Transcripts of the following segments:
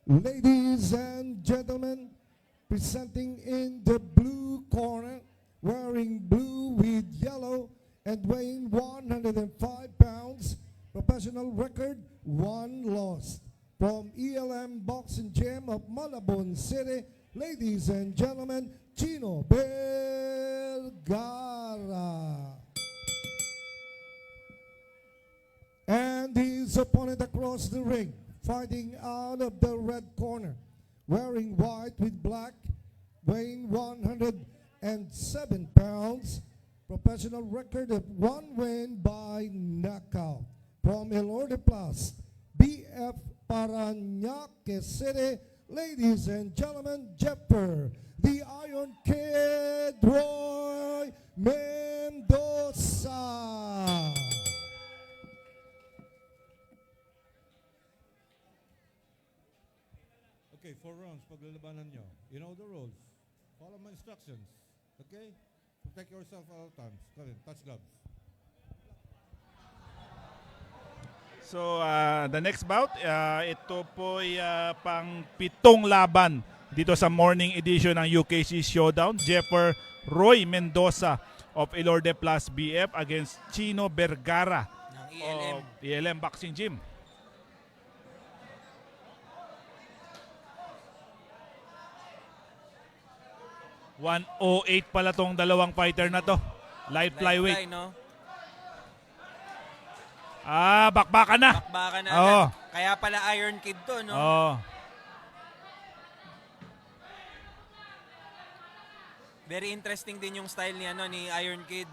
Ladies and gentlemen, presenting in the blue corner, wearing blue with yellow and weighing 105 pounds, professional record, 1 loss. From ELM Boxing Gym of Malabon City, ladies and gentlemen, Chino Vergara. And his opponent across the ring, fighting out of the red corner, wearing white with black, weighing 107 pounds, professional record of 1 win by knockout. From Elorde Plus, BF Parañaque City, ladies and gentlemen, Jeffer, the Iron Kid, Roy Mendoza. Okay, 4 rounds paglalabanan nyo. You know the rules. Follow my instructions. Okay? Protect yourself at all times. Karin, touch gloves. So, the next bout, ito po ay pang 7 laban dito sa morning edition ng UKC Showdown. Jeffer Roy Mendoza of Elorde Plus BF against Chino Vergara ng ELM. of ELM Boxing Gym. $108 pala tong dalawang fighter na to. Light flyweight. Lifeline, no? Bakbakan na. Bakbakan na Oo. agad. Kaya pala Iron Kid to, no? Oh. Very interesting din yung style ni Iron Kid.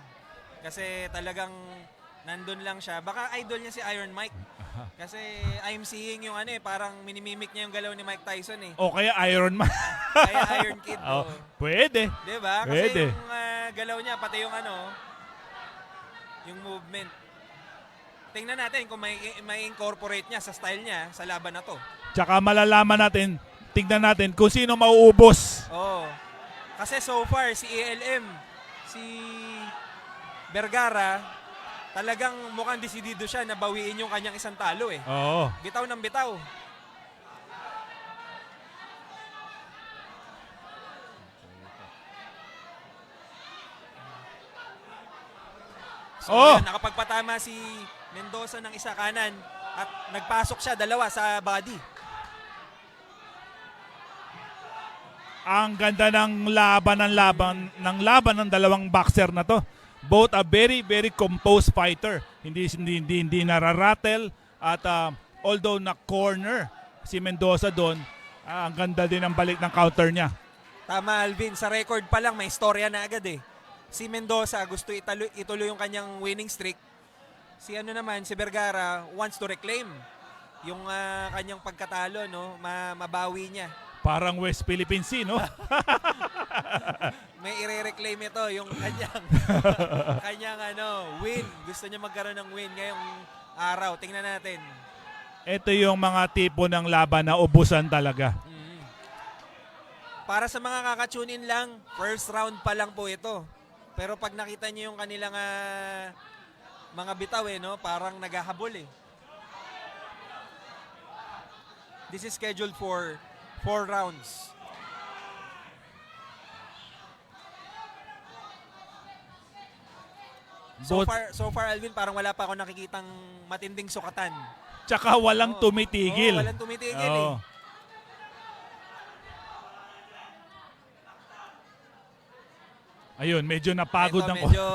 Kasi talagang nandun lang siya. Baka idol niya si Iron Mike. Kasi I'm seeing yung parang minimimic niya yung galaw ni Mike Tyson eh. O kaya Iron Man. Kaya Iron Kid. Oh, Oh. pwede. Diba? Kasi Pwede. yung galaw niya, pati yung yung movement. Tingnan natin kung may incorporate niya sa style niya sa laban na to. Tsaka malalaman natin, tignan natin kung sino mauubos. Oo. Kasi so far, si ELM, si Vergara, talagang mukhang desidido siya na bawiin yung kanyang isang talo eh. Oo. Bitaw ng bitaw. So, yun, nakapagpatama si Mendoza ng isa kanan at nagpasok siya dalawa sa body. Ang ganda ng laban ng dalawang boxer na to. Both a very very composed fighter. Hindi nararattle at although na corner si Mendoza doon, ang ganda din ang balik ng counter niya. Tama, Alvin. Sa record pa lang, may istorya na agad eh. Si Mendoza gusto ituloy yung kanyang winning streak. Si si Vergara wants to reclaim yung kanyang pagkatalo, no? Mabawi niya. Parang West Philippine Sea, no? May ire-reclaim ito yung kanyang win. Gusto niya magkaroon ng win ngayong araw. Tingnan natin. Ito yung mga tipo ng laban na ubusan talaga. Para sa mga kakatune in lang, first round pa lang po ito. Pero pag nakita niyo yung kanilang mga bitaw no, parang naghahabol eh. This is scheduled for 4 rounds. So far Alvin, parang wala pa ako nakikitang matinding sukatan. Tsaka walang tumitigil. Walang tumitigil eh. Ayun, medyo napagod Ito, ng medyo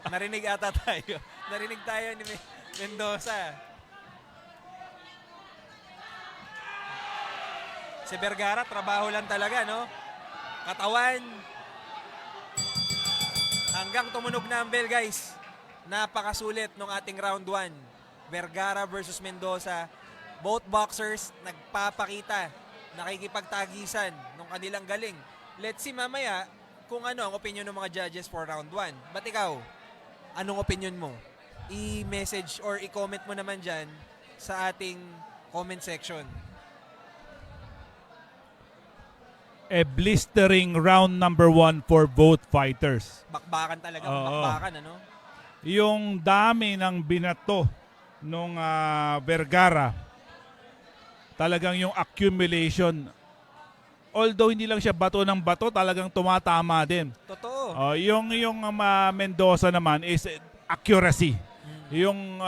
narinig ata tayo. Narinig tayo ni Mendoza. Si Vergara, trabaho lang talaga, no? Katawan. Hanggang tumunog na ang bell, guys. Napakasulit nung ating round 1. Vergara versus Mendoza. Both boxers nagpapakita, nakikipagtagisan nung kanilang galing. Let's see mamaya kung ang opinion ng mga judges for round 1. But ikaw, anong opinion mo? I-message or i-comment mo naman dyan sa ating comment section. A blistering round number 1 for both fighters. Bakbakan talaga, Oo. bakbakan, Yung dami ng binato nung Vergara, talagang yung accumulation. Although hindi lang siya bato ng bato, talagang tumatama din. Totoo. Yung Mendoza naman is accuracy. Yung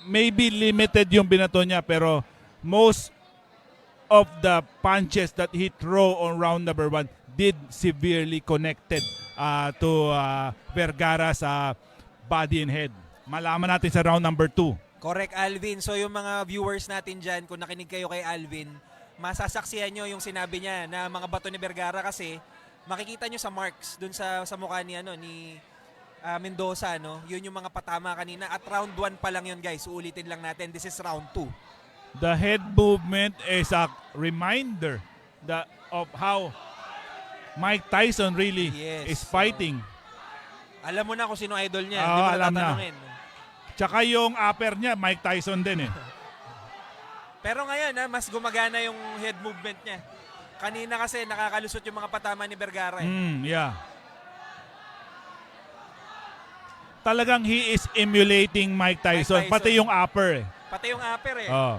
maybe limited yung binato niya pero most of the punches that he throw on round number 1 did severely connected to Vergara sa body and head. Malaman natin sa round number 2. Correct, Alvin. So yung mga viewers natin dyan, kung nakinig kayo kay Alvin, masasaksihan nyo yung sinabi niya na mga bato ni Vergara kasi makikita nyo sa marks dun sa mukha ni, ni Mendoza. No? Yun yung mga patama kanina. At round 1 pa lang yun, guys. Uulitin lang natin. This is round 2. The head movement is a reminder of how Mike Tyson really Yes, is fighting. Alam mo na kung sino idol niya. Oo, Hindi mo na alam na. tatanungin. Tsaka yung upper niya, Mike Tyson din eh. Pero ngayon, mas gumagana yung head movement niya. Kanina kasi nakakalusot yung mga patama ni Vergara. Yeah. Talagang he is emulating Mike Tyson, Tyson. pati yung upper eh. Pati yung upper eh. Oh.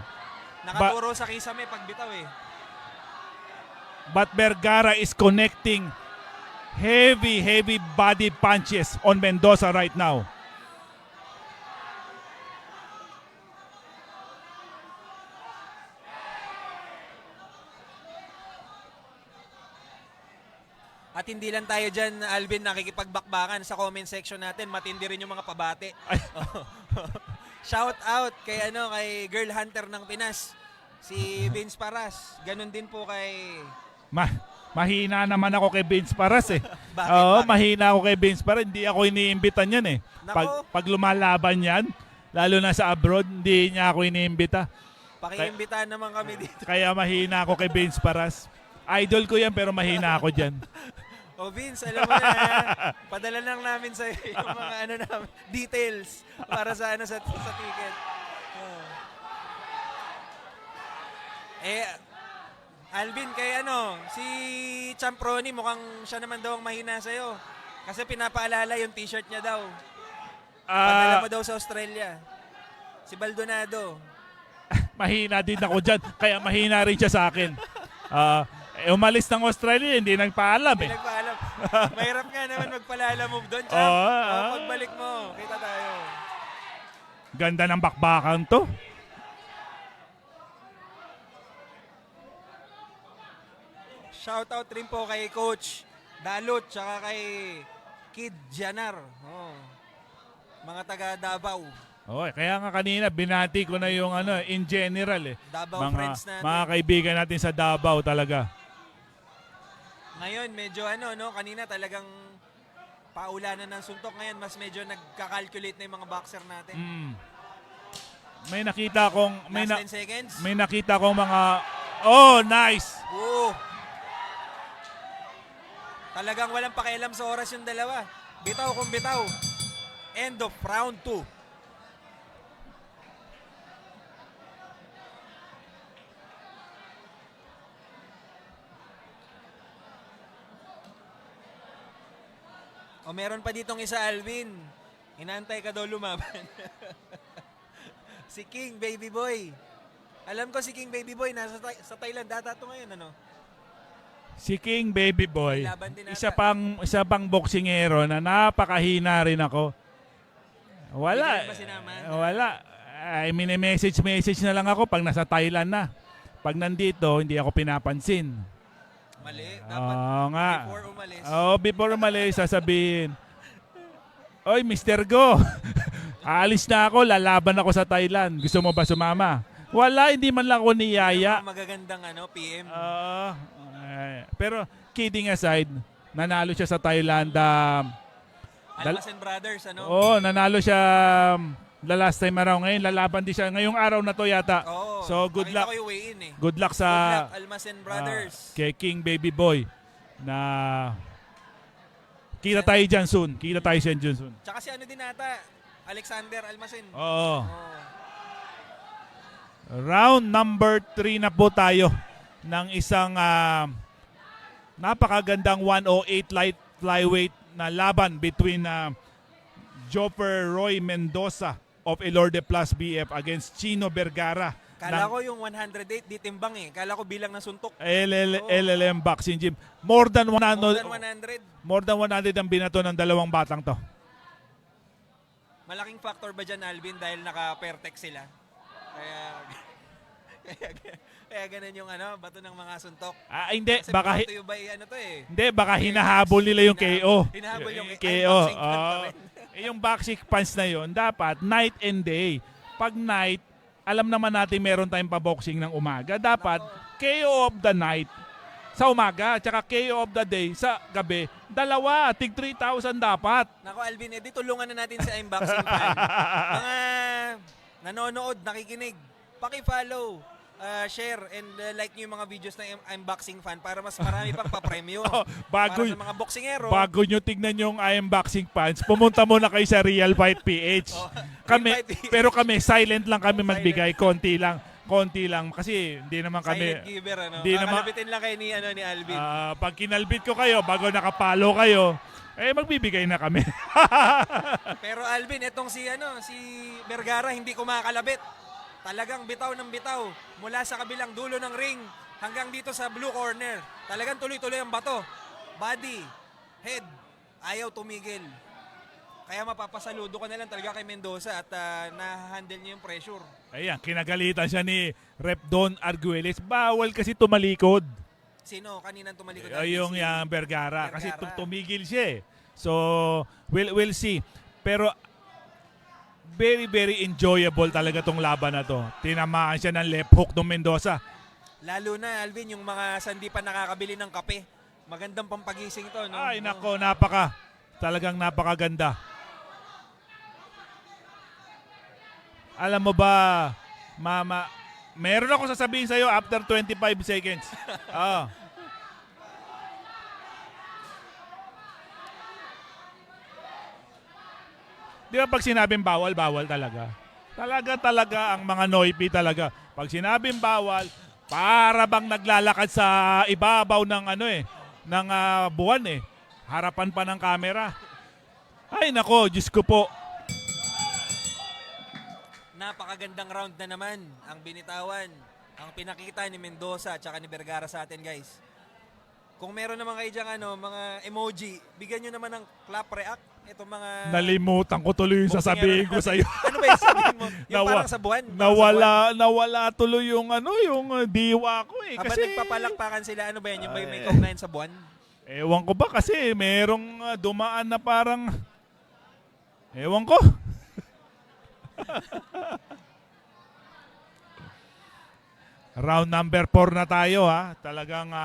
Nakaturo sa kisame pagbitaw eh. But Vergara is connecting heavy body punches on Mendoza right now. At hindi lang tayo dyan, Alvin, nakikipagbakbakan sa comment section natin. Matindi rin yung mga pabate. Ay. Shout out kay kay Girl Hunter ng Pinas. Si Vince Paras. Ganon din po kay... Mahina naman ako kay Vince Paras eh. Bakit? Oo, Bakit? mahina ako kay Vince Paras. Hindi ako iniimbitan yan eh. Nako. Pag lumalaban yan, lalo na sa abroad, hindi niya ako iniimbita. Pakiimbitahan naman kami dito. Kaya mahina ako kay Vince Paras. Idol ko yan pero mahina ako dyan. O Vince, alam mo na, padala lang namin sa yung mga namin, details para sa sa ticket. Alvin, kay si Champroni, mukhang siya naman daw ang mahina sa'yo. Kasi pinapaalala yung t-shirt niya daw. Padala mo daw sa Australia. Si Baldonado. Mahina din ako dyan. Kaya mahina rin siya sa akin. Umalis ng Australia, hindi nagpaalam eh. Hindi nagpaalam. Mahirap nga naman magpalala move doon, Champ. Pagbalik mo, kita tayo. Ganda ng bakbakan to. Shoutout rin po kay Coach Dalot tsaka kay Kid Janar. Mga taga Davao. Kaya nga kanina binati ko na yung in general eh. Davao friends natin. Mga kaibigan natin sa Davao talaga. Ngayon medyo kanina talagang paulanan ng suntok. Ngayon mas medyo nagka-calculate na yung mga boxer natin. May nakita kong Last 10 seconds. may nakita kong mga nice. Talagang walang pakialam sa oras yung dalawa. Bitaw kung bitaw. End of round 2. Meron pa ditong isa, Alvin. Inantay ka daw lumaban. Si King Baby Boy. Alam ko si King Baby Boy nasa sa Thailand data to ngayon Si King Baby Boy, Laban din ata. isa pang boksingero na napakahina rin ako. Wala. Hindi ka ba sinama? Wala. Ay, message na lang ako pag nasa Thailand na. Pag nandito, hindi ako pinapansin. Mali. Dapat nga. before umalis. Before umalis, sasabihin, Oy, Mr. Go, aalis na ako, lalaban ako sa Thailand. Gusto mo ba sumama? Wala, hindi man lang ako niyaya. Yung magagandang PM. Pero kidding aside, nanalo siya sa Thailand. Almasen Brothers, Nanalo siya the last time around. Ngayon, lalaban din siya. Ngayong araw na to yata. So, good luck. Ko yung weigh-in Good luck sa Good luck, Almasen Brothers. kay King Baby Boy na kita tayo dyan soon. Kita tayo dyan soon. Tsaka si din ata, Alexander Almasen. Oo. Round number 3 na po tayo ng isang napakagandang 108 light flyweight na laban between Joffer Roy Mendoza of Elorde Plus BF against Chino Vergara Kala ko yung 108 di timbang eh. Kala ko bilang na suntok. LLM Boxing Gym. More than 100. More than 100. More than 100 ang binato ng dalawang batang to. Malaking factor ba dyan, Alvin, dahil naka-pertex sila? Kaya, kaya ganun yung bato ng mga suntok. Hindi, Kasi baka brought to you by hindi, baka hinahabol nila yung KO. Hinahabol yung KO. boxing fan pa rin. Yung boxing fans na yon, dapat night and day. Pag night, alam naman natin meron tayong pa-boxing ng umaga. Dapat KO of the night sa umaga, tsaka KO of the day sa gabi. Dalawa, tig 3,000 dapat. Nako, Alvin, edi tulungan na natin sa boxing fan. Mga nanonood, nakikinig, paki-follow, share, and like nyo yung mga videos ng unboxing fan para mas marami pang papremyo. Para sa mga boksingero. Bago nyo tignan yung Boxing fans, pumunta muna kayo sa Real Fight PH. Kami, Real Fight PH. pero kami, silent lang kami magbigay. Konti lang. Kasi hindi naman kami... Silent giver, Hindi naman, Kakalabitin lang kayo ni Alvin. pag kinalbit ko kayo, bago nakapalo kayo, magbibigay na kami. Pero Alvin, itong si Vergara hindi kumakalabit. Talagang bitaw ng bitaw mula sa kabilang dulo ng ring hanggang dito sa blue corner. Talagang tuloy-tuloy ang bato. Body, head, ayaw tumigil. Kaya mapapasaludo ko na lang talaga kay Mendoza at na-handle niya yung pressure. Ayan, kinagalitan siya ni Rep Don Arguelles. Bawal kasi tumalikod. Sino kaninang tumalikod? Yung Vergara. Kasi Vergara. tumigil siya eh. So, we'll see. Pero very, very enjoyable talaga tong laban na to. Tinamaan siya ng left hook ng Mendoza. Lalo na, Alvin, yung mga sandi pa nakakabili ng kape. Magandang pampagising to, no? Ay, nako, talagang napakaganda. Alam mo ba, Mama, meron ako sasabihin sa'yo after 25 seconds. Di ba pag sinabing bawal, bawal talaga. Talaga ang mga Noipi talaga. Pag sinabing bawal, para bang naglalakad sa ibabaw ng ng buwan eh. Harapan pa ng camera. Ay nako, Diyos ko po. Napakagandang round na naman ang binitawan, ang pinakita ni Mendoza at saka ni Vergara sa atin, guys. Kung meron naman kayo dyan, mga emoji, bigyan nyo naman ng clap react. Itong mga... Nalimutan ko tuloy yung sasabihin ko sa'yo. Ano ba yung sabihin mo? Yung parang sa buwan? Nawala tuloy yung diwa ko eh. Habang Kasi nagpapalakpakan sila, ano ba yan? Yung ba yung may kaugnayan sa buwan? ewan ko ba kasi merong dumaan na parang ewan ko. Round number 4 na tayo ha. Talagang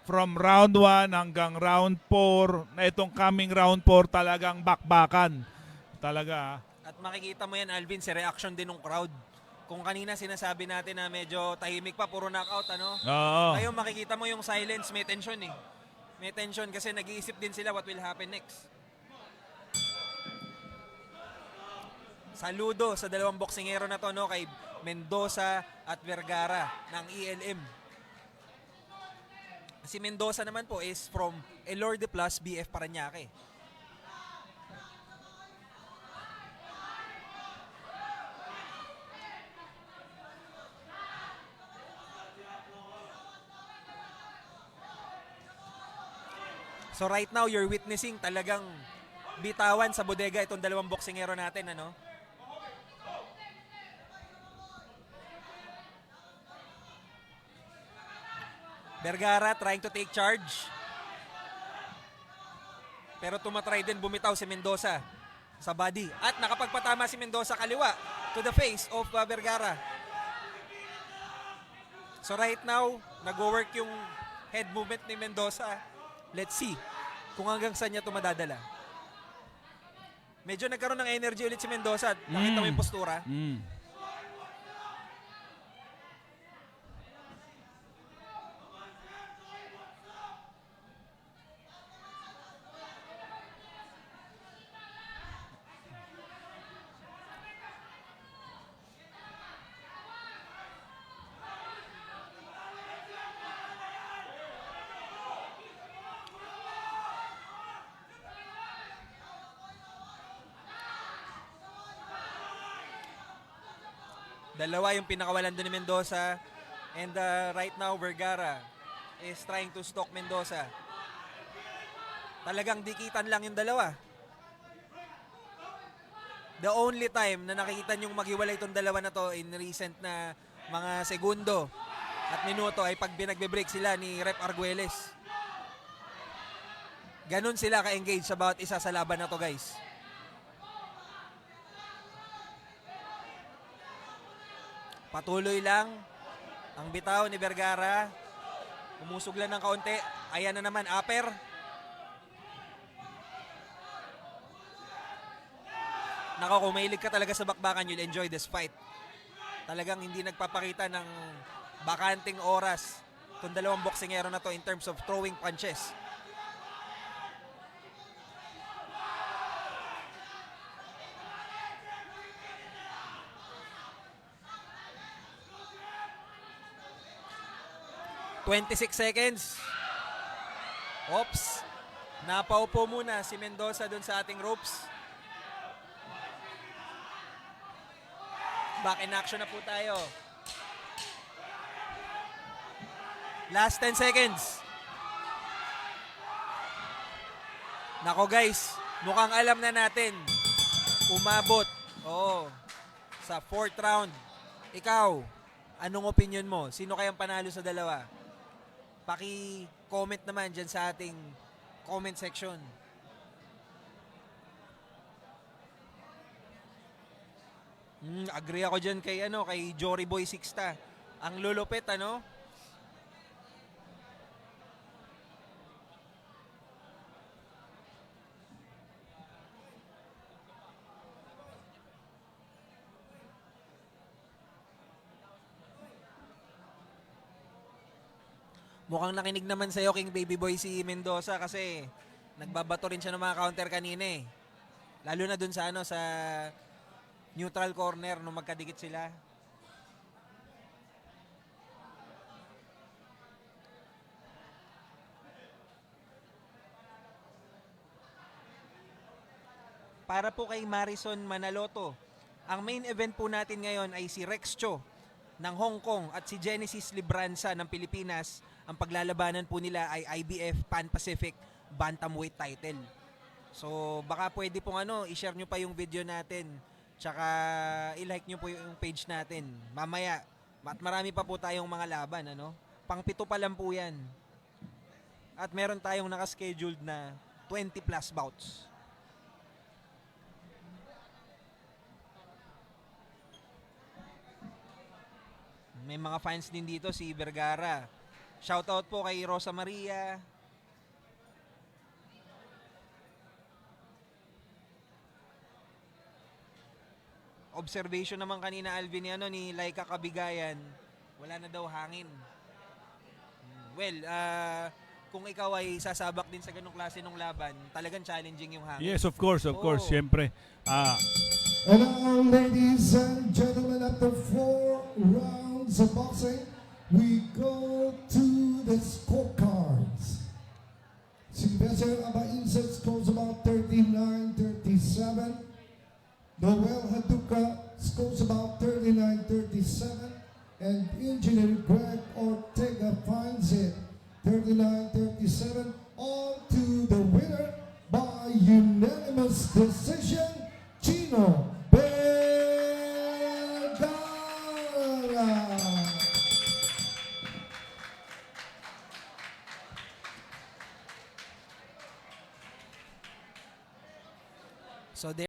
from round 1 hanggang round 4 na itong coming round 4 talagang bakbakan. Talaga. At makikita mo yan, Alvin, si reaction din ng crowd. Kung kanina sinasabi natin na medyo tahimik pa, puro knockout, Oo. Ngayon makikita mo yung silence, may tension eh. May tension kasi nag-iisip din sila what will happen next. Saludo sa dalawang boksingero na to, kay Mendoza at Vergara ng ELM. Si Mendoza naman po is from Elorde Plus BF Parañaque. So right now, you're witnessing talagang bitawan sa bodega itong dalawang boksingero natin, Vergara trying to take charge. Pero tumatry din bumitaw si Mendoza sa body. At nakapagpatama si Mendoza kaliwa to the face of Vergara. So right now, nag-work yung head movement ni Mendoza. Let's see kung hanggang saan niya ito madadala. Medyo nagkaroon ng energy ulit si Mendoza. Nakita mo yung postura. Dalawa yung pinakawalan doon ni Mendoza. And right now, Vergara is trying to stalk Mendoza. Talagang dikitan lang yung dalawa. The only time na nakikita niyong maghiwalay itong dalawa na to in recent na mga segundo at minuto ay pag binagbe-break sila ni Rep Arguelles. Ganon sila ka-engage sa bawat isa sa laban na to, guys. Patuloy lang ang bitaw ni Vergara. Umusog lang ng kaunti. Ayan na naman, upper. Nako, kung mahilig ka talaga sa bakbakan, you'll enjoy this fight. Talagang hindi nagpapakita ng bakanting oras itong dalawang boksingero na to in terms of throwing punches. ...26 seconds. Oops. Napaupo muna si Mendoza dun sa ating ropes. Back in action na po tayo. Last 10 seconds. Nako guys, mukhang alam na natin. Umabot. Oo. Sa 4th round. Ikaw, anong opinion mo? Sino kayang panalo sa dalawa? Paki-comment naman dyan sa ating comment section. Agree ako dyan kay Jory Boy Sixta. Ang lulupit, ano? Mukhang nakinig naman sa'yo, King Baby Boy, si Mendoza kasi nagbabato rin siya ng mga counter kanina eh. Lalo na dun sa sa neutral corner nung magkadikit sila. Para po kay Marison Manaloto, ang main event po natin ngayon ay si Rex Cho ng Hong Kong at si Genesis Libranza ng Pilipinas. Ang paglalabanan po nila ay IBF Pan Pacific Bantamweight title. So baka pwede pong i-share nyo pa yung video natin. Tsaka i-like nyo po yung page natin. Mamaya, at marami pa po tayong mga laban, Pang-7 pa lang po yan. At meron tayong nakascheduled na 20 plus bouts. May mga fans din dito, si Vergara. Shoutout po kay Rosa Maria. Observation naman kanina, Alvin, ni Laika Kabigayan, wala na daw hangin. Well, kung ikaw ay sasabak din sa ganung klase ng laban, talagang challenging yung hangin. Yes, of course, siyempre. And now, ladies and gentlemen, after 4 rounds of boxing, we go to the scorecards. Sylvester Abainza scores about 39-37. Noel Haduka scores about 39-37. And Engineer Greg Ortega finds it 39-37. On to the winner by unanimous decision, Chino Vergara. So